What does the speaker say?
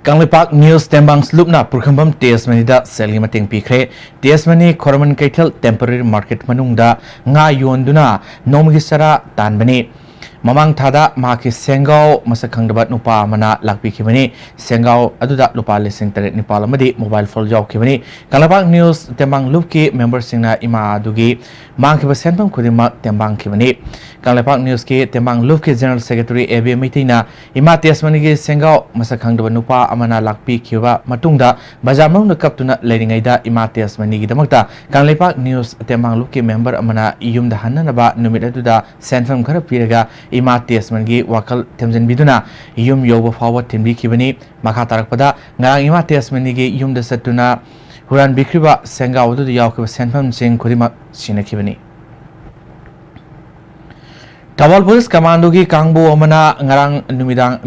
Kanglepak News Tembang Slupna Purkhambam TS Manida Selgi Mating Pikre TS Mani Koraman Kaitel Temporary Market Manungda Nga Yonduna Nomgisara Tanbani Mamang Thada Maki Sengao Masakangdabat Nupa Mana Lakpi Kimani Sengao Aduda Lupa Lising Teret Nipalamadi Mobile Phone Job Kimani Kanglepak News Tembang Lupki Member Singna Ima Adugi Mangki Basenpam Kudimak Tembang Kimani Kanglepak News Ki Tembang Lupki General Secretary AB Mitina Ima TS Manigi Sengao Masakangdabat Nupa Amana Lakpi Kiba Matungda Bajamang Nakaptuna Ledingaida Ima TS Manigi Damakta Kanglepak News Tembang Lupki Member Amana Yumda Hananaba Numitaduda Senfam Karapiraga Ima TS Manigi Wakal Temzen Biduna Yum Yoba Forward Timbi Kibani Makatarakpada Ngarang Ima TS Manigi Yum the Satuna Huran Bikriba Senga Udu Yakuba Senfam Sing Kurima Sinakibani Tawal Police Commando Ki Kangbo Amana Ngarang Numidang